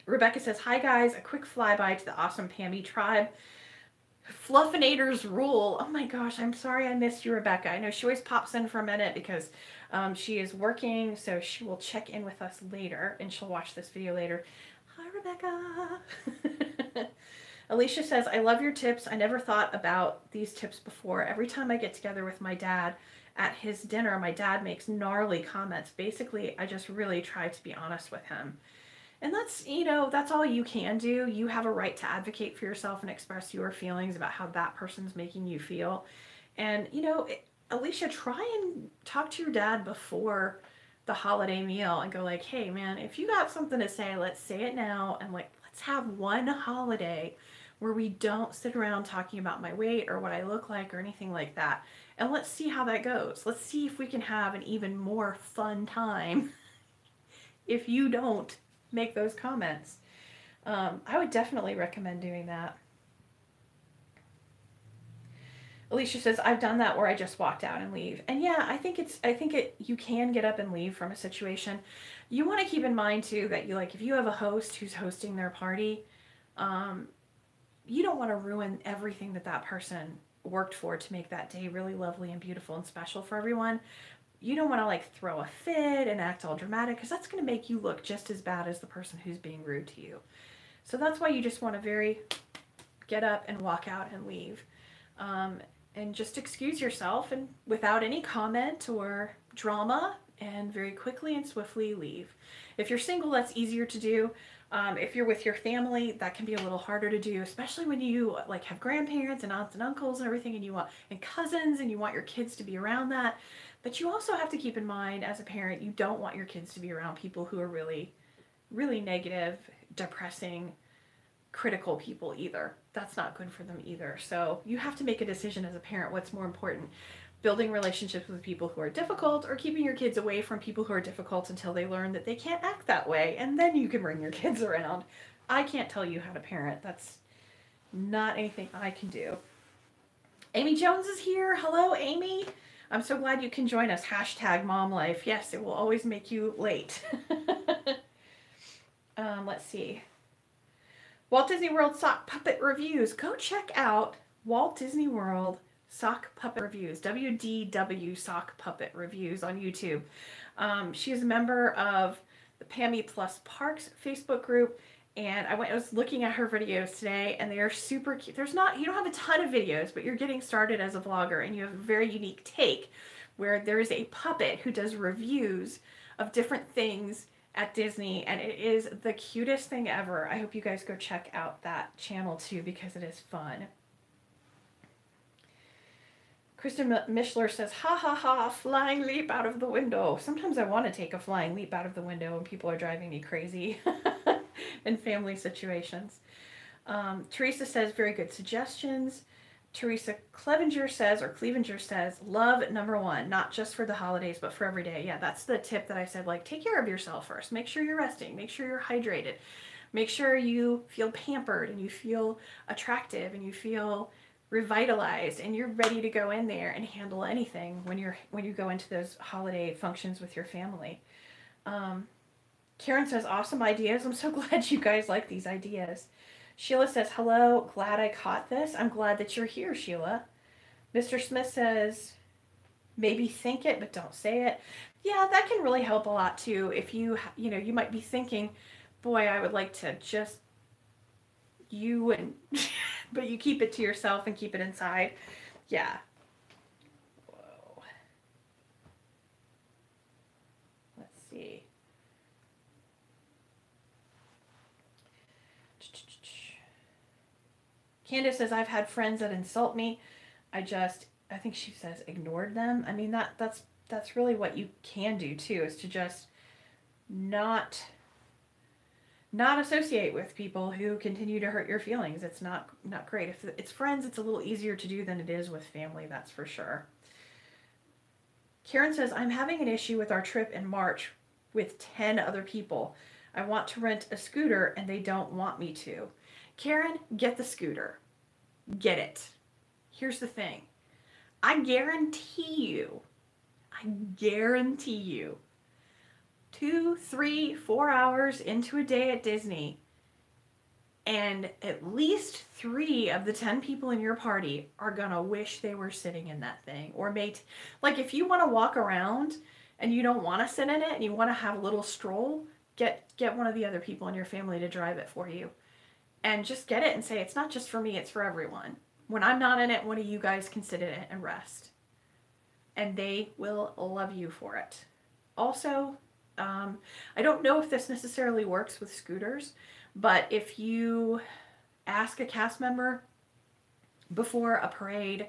Rebecca says, hi guys, a quick flyby to the awesome Pammie tribe. Fluffinators rule. Oh my gosh, I'm sorry I missed you, Rebecca. I know she always pops in for a minute because she is working, so she will check in with us later, and she'll watch this video later. Hi, Rebecca. Alicia says, I love your tips. I never thought about these tips before. Every time I get together with my dad at his dinner, my dad makes gnarly comments. Basically, I just really try to be honest with him. And that's, you know, that's all you can do. You have a right to advocate for yourself and express your feelings about how that person's making you feel. And, you know, Alicia, try and talk to your dad before the holiday meal and go like, hey man, if you got something to say, let's say it now. And like, let's have one holiday where we don't sit around talking about my weight or what I look like or anything like that. And let's see how that goes. Let's see if we can have an even more fun time if you don't make those comments. I would definitely recommend doing that. Alicia says, I've done that where I just walked out and leave. And yeah, I think you can get up and leave from a situation. You want to keep in mind too that if you have a host who's hosting their party, you don't want to ruin everything that person worked for to make that day really lovely and beautiful and special for everyone. You don't want to throw a fit and act all dramatic, because that's going to make you look just as bad as the person who's being rude to you. So that's why you just want to get up and walk out and leave. And just excuse yourself and without any comment or drama, and very quickly and swiftly leave. If you're single, that's easier to do. If you're with your family, that can be a little harder to do, especially when you have grandparents and aunts and uncles and everything, and cousins, and you want your kids to be around that. But you also have to keep in mind, as a parent, you don't want your kids to be around people who are really, really negative, depressing, critical people either. That's not good for them either. So you have to make a decision as a parent, what's more important. Building relationships with people who are difficult, or keeping your kids away from people who are difficult until they learn that they can't act that way, and then you can bring your kids around. I can't tell you how to parent. That's not anything I can do. Amy Jones is here. Hello, Amy. I'm so glad you can join us. #MomLife. Yes, it will always make you late. Let's see. Walt Disney World Sock Puppet Reviews. Go check out Walt Disney World Sock Puppet Reviews. WDW Sock Puppet Reviews on YouTube. She is a member of the pammieplusparks Facebook group. And I was looking at her videos today, and they are super cute. You don't have a ton of videos, but you're getting started as a vlogger, and you have a very unique take where there is a puppet who does reviews of different things at Disney, and it is the cutest thing ever. I hope you guys go check out that channel too, because it is fun. Kristen Mishler says, ha ha ha, flying leap out of the window. Sometimes I want to take a flying leap out of the window when people are driving me crazy. In family situations. Teresa says, very good suggestions. Teresa Clevenger says, love #1, not just for the holidays, but for every day. Yeah, that's the tip that I said, take care of yourself first. Make sure you're resting. Make sure you're hydrated. Make sure you feel pampered, and you feel attractive, and you feel revitalized, and you're ready to go in there and handle anything when you go into those holiday functions with your family. Karen says, awesome ideas. I'm so glad you guys like these ideas. Sheila says, hello, glad I caught this. I'm glad that you're here, Sheila. Mr. Smith says, maybe think it, but don't say it. Yeah, that can really help a lot too. If you might be thinking, boy, I would like to just but you keep it to yourself and keep it inside. Yeah. Whoa. Let's see. Candace says, I've had friends that insult me. I think she says, ignored them. I mean, that's really what you can do too, is to just not associate with people who continue to hurt your feelings. It's not great. If it's friends, it's a little easier to do than it is with family, that's for sure. Karen says, I'm having an issue with our trip in March with 10 other people. I want to rent a scooter and they don't want me to. Karen, get the scooter. Get it. Here's the thing. I guarantee you, 2, 3, 4 hours into a day at Disney, and at least 3 of the 10 people in your party are gonna wish they were sitting in that thing. Or like if you want to walk around and you don't want to sit in it and you want to have a little stroll, get one of the other people in your family to drive it for you. And just get it and say, it's not just for me, it's for everyone. When I'm not in it, one of you guys can sit in it and rest. And they will love you for it. Also, I don't know if this necessarily works with scooters, but if you ask a cast member before a parade,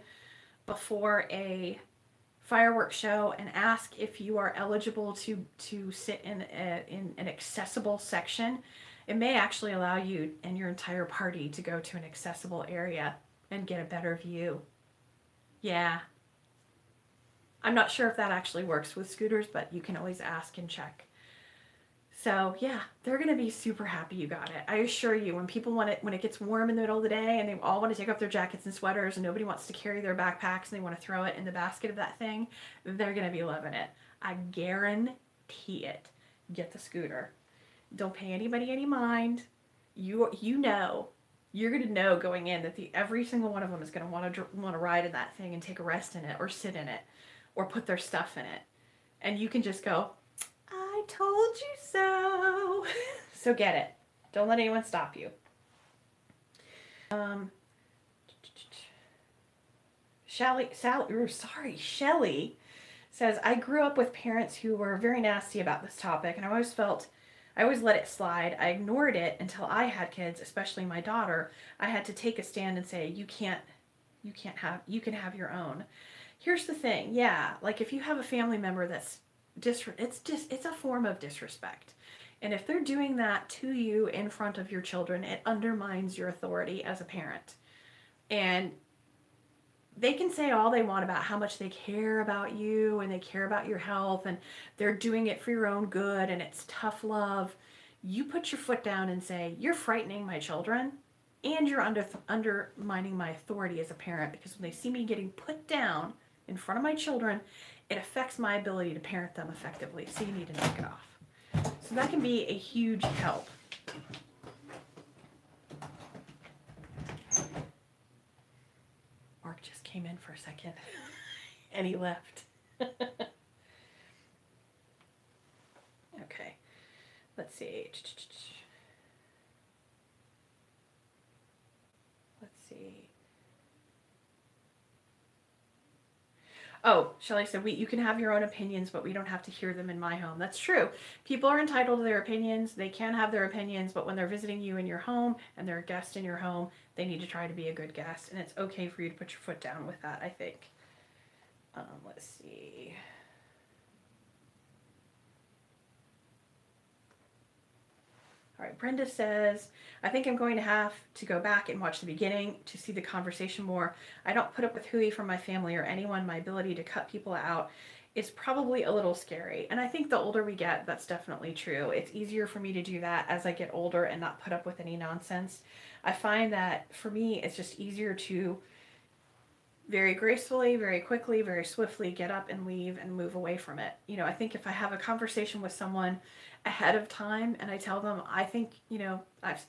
before a fireworks show, and ask if you are eligible to sit in an accessible section, it may actually allow you and your entire party to go to an accessible area and get a better view. Yeah. I'm not sure if that actually works with scooters, but you can always ask and check. So yeah, they're going to be super happy you got it. I assure you, when people want it, when it gets warm in the middle of the day and they all want to take off their jackets and sweaters and nobody wants to carry their backpacks and they want to throw it in the basket of that thing, they're going to be loving it. I guarantee it. Get the scooter. Don't pay anybody any mind. You're going to know going in that every single one of them is going to want to ride in that thing and take a rest in it or sit in it or put their stuff in it. And you can just go, I told you so. So get it. Don't let anyone stop you. Shelly says, I grew up with parents who were very nasty about this topic, and I always let it slide. I ignored it until I had kids, especially my daughter. I had to take a stand and say, you can have your own. Here's the thing. Yeah, like if you have a family member that's it's a form of disrespect. And if they're doing that to you in front of your children, it undermines your authority as a parent. And they can say all they want about how much they care about you and they care about your health and they're doing it for your own good and it's tough love. You put your foot down and say, you're frightening my children and you're undermining my authority as a parent, because when they see me getting put down in front of my children, it affects my ability to parent them effectively. So you need to knock it off. So that can be a huge help. Mark just came in for a second and he left. Okay, let's see. Let's see. Oh, Shelley said, you can have your own opinions, but we don't have to hear them in my home. That's true. People are entitled to their opinions. They can have their opinions, but when they're visiting you in your home and they're a guest in your home, they need to try to be a good guest. And it's okay for you to put your foot down with that, I think. Let's see. All right, Brenda says, I think I'm going to have to go back and watch the beginning to see the conversation more. I don't put up with hooey from my family or anyone. My ability to cut people out is probably a little scary. And I think the older we get, that's definitely true. It's easier for me to do that as I get older and not put up with any nonsense. I find that for me, it's just easier to very gracefully, very quickly, very swiftly get up and leave and move away from it. You know, I think if I have a conversation with someone ahead of time and I tell them, I think, you know,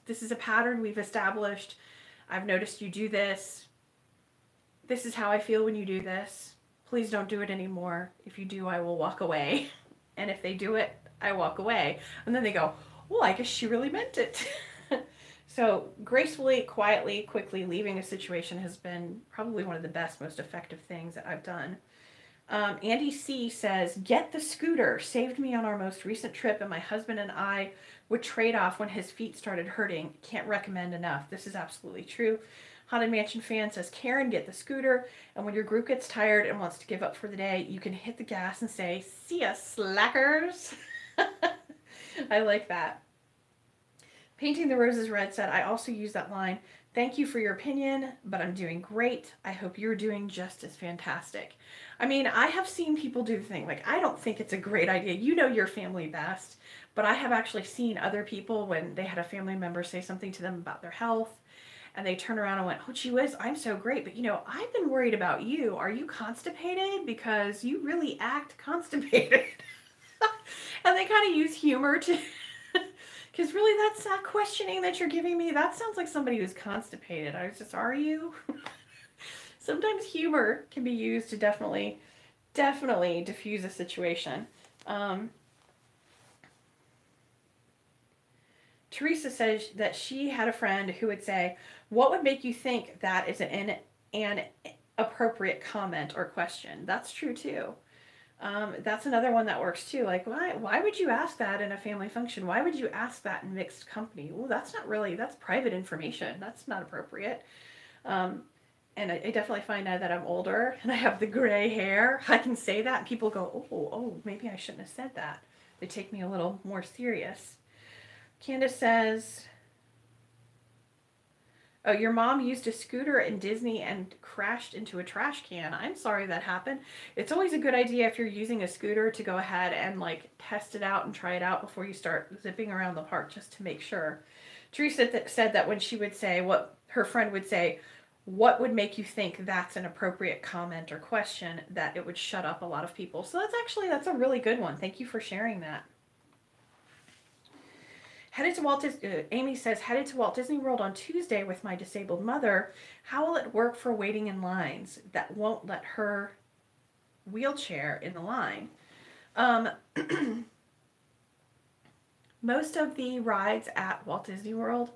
this is a pattern we've established. I've noticed you do this. This is how I feel when you do this. Please don't do it anymore. If you do, I will walk away. And if they do it, I walk away. And then they go, well, I guess she really meant it. So gracefully, quietly, quickly leaving a situation has been probably one of the best, most effective things that I've done. Andy C. says, get the scooter. Saved me on our most recent trip, and my husband and I would trade off when his feet started hurting. Can't recommend enough. This is absolutely true. Haunted Mansion fan says, Karen, get the scooter. And when your group gets tired and wants to give up for the day, you can hit the gas and say, see ya, slackers. I like that. Painting the Roses Red said, I also use that line. Thank you for your opinion, but I'm doing great. I hope you're doing just as fantastic. I mean, I have seen people do the thing, like, I don't think it's a great idea. You know your family best, but I have actually seen other people when they had a family member say something to them about their health, and they turn around and went, "Oh, gee whiz, I'm so great, but you know, I've been worried about you. Are you constipated? Because you really act constipated." And they kind of use humor to, because really that's that questioning that you're giving me. That sounds like somebody who's constipated. I was just, are you? Sometimes humor can be used to definitely diffuse a situation. Um, Teresa says that she had a friend who would say, "What would make you think that is an appropriate comment or question?" That's true too. That's another one that works too. Like, why would you ask that in a family function? Why would you ask that in mixed company? Well, that's not really, that's private information. That's not appropriate. Um, and I definitely find now that I'm older and I have the gray hair, I can say that and people go, oh, maybe I shouldn't have said that. They take me a little more serious. Candace says, "Oh, your mom used a scooter in Disney and crashed into a trash can. I'm sorry that happened." It's always a good idea if you're using a scooter to go ahead and like test it out and try it out before you start zipping around the park just to make sure. Teresa said that when she would say, what her friend would say, "What would make you think that's an appropriate comment or question," that it would shut up a lot of people. So that's a really good one. Thank you for sharing that. Headed to Amy says, "Headed to Walt Disney World on Tuesday with my disabled mother. How will it work for waiting in lines that won't let her wheelchair in the line?" Um, most of the rides at Walt Disney World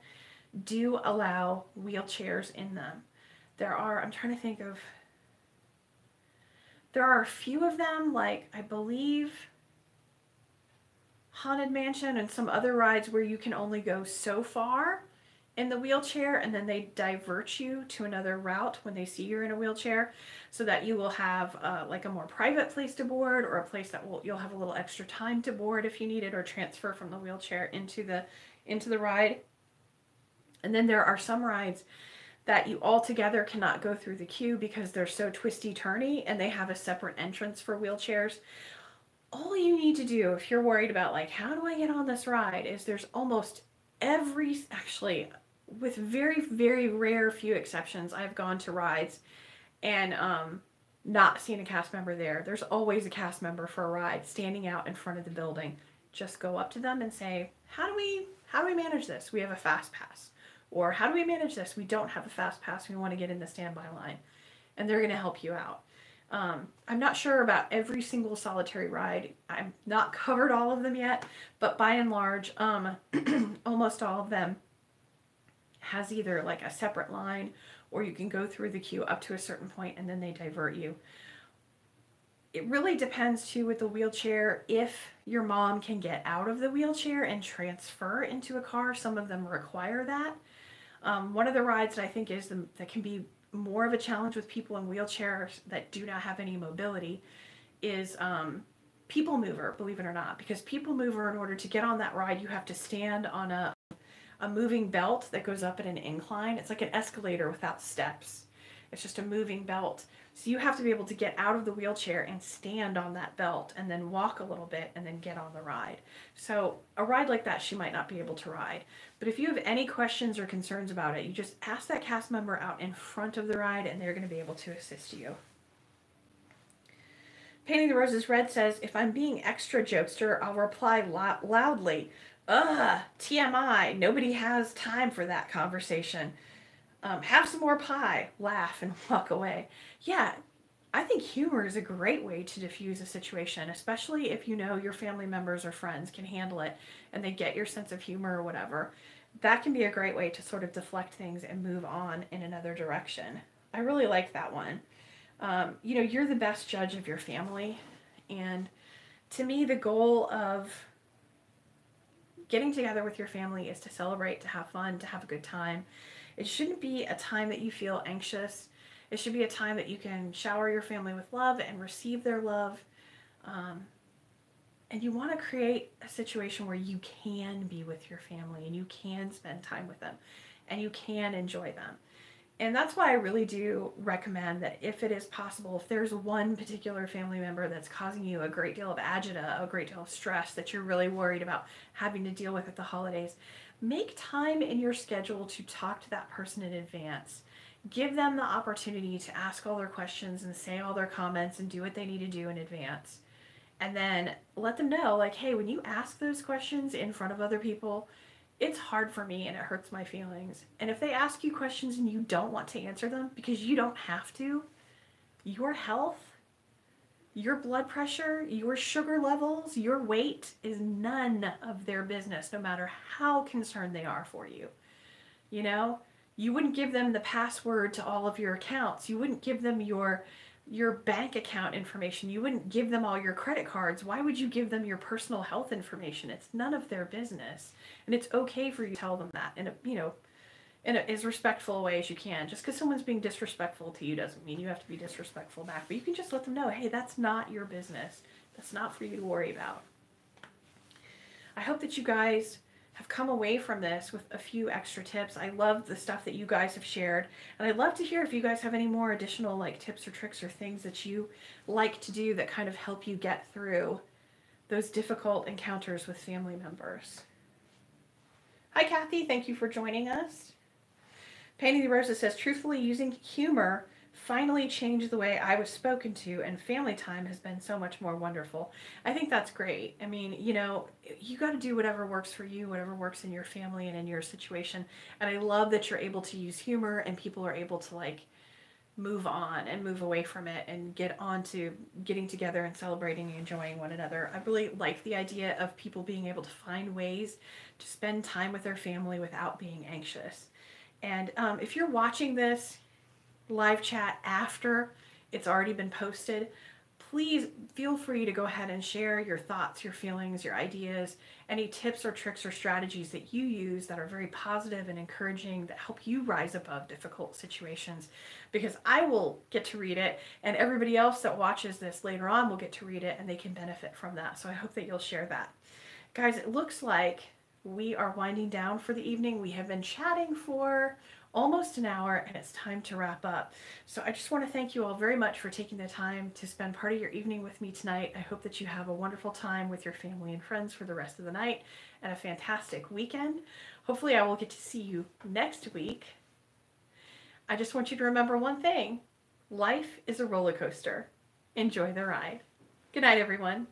do allow wheelchairs in them. I'm trying to think of, there are a few of them, like I believe Haunted Mansion and some other rides where you can only go so far in the wheelchair and then they divert you to another route when they see you're in a wheelchair so that you will have like a more private place to board or a place that you'll have a little extra time to board if you need it or transfer from the wheelchair into the ride. And then there are some rides that you altogether cannot go through the queue because they're so twisty turny and they have a separate entrance for wheelchairs. All you need to do if you're worried about like, how do I get on this ride, is there's almost actually, with very, very rare few exceptions, I've gone to rides and not seen a cast member there. There's always a cast member for a ride standing out in front of the building. Just go up to them and say, how do we manage this? We have a fast pass. Or how do we manage this? We don't have a fast pass. We want to get in the standby line. And they're going to help you out. I'm not sure about every single solitary ride. I've not covered all of them yet, but by and large, almost all of them has either like a separate line or you can go through the queue up to a certain point and then they divert you. It really depends too with the wheelchair if your mom can get out of the wheelchair and transfer into a car. Some of them require that. One of the rides that I think that can be more of a challenge with people in wheelchairs that do not have any mobility is People Mover, believe it or not. Because People Mover, in order to get on that ride, you have to stand on a moving belt that goes up at an incline. It's like an escalator without steps. It's just a moving belt. So you have to be able to get out of the wheelchair and stand on that belt and then walk a little bit and then get on the ride. So a ride like that, she might not be able to ride. But if you have any questions or concerns about it, you just ask that cast member out in front of the ride and they're going to be able to assist you. Painting the Roses Red says, "If I'm being extra jokester, I'll reply loudly. Ugh, TMI, nobody has time for that conversation. Have some more pie," laugh, and walk away. Yeah, I think humor is a great way to diffuse a situation, especially if you know your family members or friends can handle it and they get your sense of humor or whatever. That can be a great way to sort of deflect things and move on in another direction. I really like that one. You're the best judge of your family. And to me, the goal of getting together with your family is to celebrate, to have fun, to have a good time. It shouldn't be a time that you feel anxious. It should be a time that you can shower your family with love and receive their love. And you want to create a situation where you can be with your family and you can spend time with them. and you can enjoy them. And that's why I really do recommend that if it is possible, if there's one particular family member that's causing you a great deal of agita, a great deal of stress that you're really worried about having to deal with at the holidays, make time in your schedule to talk to that person in advance. Give them the opportunity to ask all their questions and say all their comments and do what they need to do in advance. And then let them know, like, hey, when you ask those questions in front of other people, it's hard for me and it hurts my feelings. And if they ask you questions and you don't want to answer them because you don't have to, your health, your blood pressure, your sugar levels, your weight is none of their business, no matter how concerned they are for you. You know, you wouldn't give them the password to all of your accounts. You wouldn't give them your bank account information. You wouldn't give them all your credit cards. Why would you give them your personal health information? It's none of their business. And it's okay for you to tell them that in as respectful a way as you can. Just because someone's being disrespectful to you doesn't mean you have to be disrespectful back. But you can just let them know, hey, that's not your business. That's not for you to worry about. I hope that you guys have come away from this with a few extra tips. I love the stuff that you guys have shared, and I'd love to hear if you guys have any more additional like tips or tricks or things that you like to do that kind of help you get through those difficult encounters with family members. Hi Kathy, thank you for joining us. Painting the Roses says, truthfully, using humor finally changed the way I was spoken to, and family time has been so much more wonderful. I think that's great. I mean, you know, you got to do whatever works for you, whatever works in your family and in your situation. And I love that you're able to use humor and people are able to like move on and move away from it and get on to getting together and celebrating and enjoying one another. I really like the idea of people being able to find ways to spend time with their family without being anxious. And if you're watching this live chat after it's already been posted, please feel free to go ahead and share your thoughts, your feelings, your ideas, any tips or tricks or strategies that you use that are very positive and encouraging that help you rise above difficult situations, because I will get to read it and everybody else that watches this later on will get to read it and they can benefit from that. So I hope that you'll share that. Guys, it looks like we are winding down for the evening. We have been chatting for almost an hour and it's time to wrap up. So I just want to thank you all very much for taking the time to spend part of your evening with me tonight. I hope that you have a wonderful time with your family and friends for the rest of the night and a fantastic weekend. Hopefully I will get to see you next week. I just want you to remember one thing. Life is a roller coaster. Enjoy the ride. Good night, everyone.